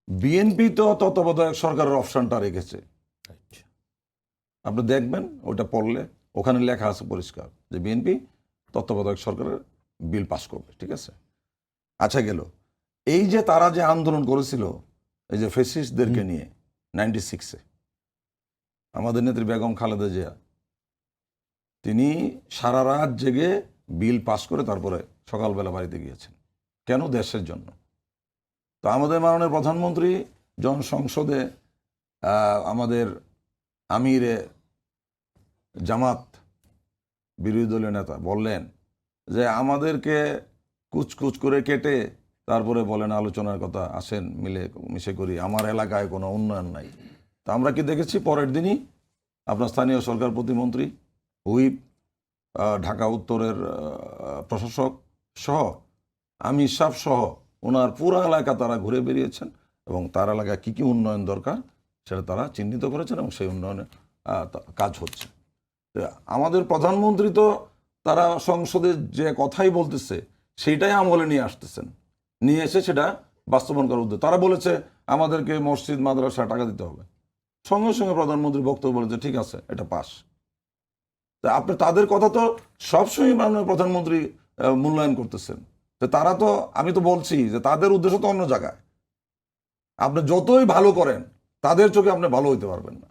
BNP তো তত্ত্বাবধায়ক সরকারের অপশনটা রেখেছে। আপনি দেখবেন ওটা পড়লে ওখানে লেখা আছে পরিষ্কার যে বিএনপি তত্ত্বাবধায়ক সরকারের বিল পাস করবে। ঠিক আছে, আচ্ছা গেল। এই যে তারা যে আন্দোলন করেছিল এই যে ফেসিস্টদেরকে নিয়ে 96-এ, আমাদের নেত্রী বেগম খালেদা জিয়া তিনি সারা রাত জেগে বিল পাস করে তারপরে সকালবেলা বাড়িতে গিয়েছেন। কেন? দেশের জন্য। তো আমাদের মাননীয় প্রধানমন্ত্রী জনসংসদে আমাদের আমিরে জামাত বিরোধী দলীয় নেতা বললেন যে আমাদেরকে কুচকুচ করে কেটে তারপরে বলেন আলোচনার কথা, আসেন মিলে মিশে করি, আমার এলাকায় কোনো উন্নয়ন নাই। তা আমরা কি দেখেছি? পরের দিনই আপনার স্থানীয় সরকার প্রতিমন্ত্রী, হুইপ, ঢাকা উত্তরের প্রশাসক সহ, আমির সাহেব সহ ওনার পুরো এলাকা তারা ঘুরে বেরিয়েছেন এবং তার এলাকায় কী কী উন্নয়ন দরকার সেটা তারা চিহ্নিত করেছেন এবং সেই উন্নয়নে কাজ হচ্ছে। আমাদের প্রধানমন্ত্রী তো তারা সংসদে যে কথাই বলতেছে সেইটাই আমলে নিয়ে আসতেছেন, নিয়ে এসে সেটা বাস্তবায়ন করার উদ্যোগ। তারা বলেছে আমাদেরকে মসজিদ মাদ্রাসা টাকা দিতে হবে, সঙ্গে সঙ্গে প্রধানমন্ত্রী বক্তব্য বলেছে ঠিক আছে এটা পাস। তা আপনি তাদের কথা তো সবসময় মাননীয় প্রধানমন্ত্রী মূল্যায়ন করতেছেন। তো তারা তো, আমি তো বলছি যে তাদের উদ্দেশ্য তো অন্য জায়গায়। আপনি যতই ভালো করেন তাদের চোখে আপনি ভালো হইতে পারবেন না।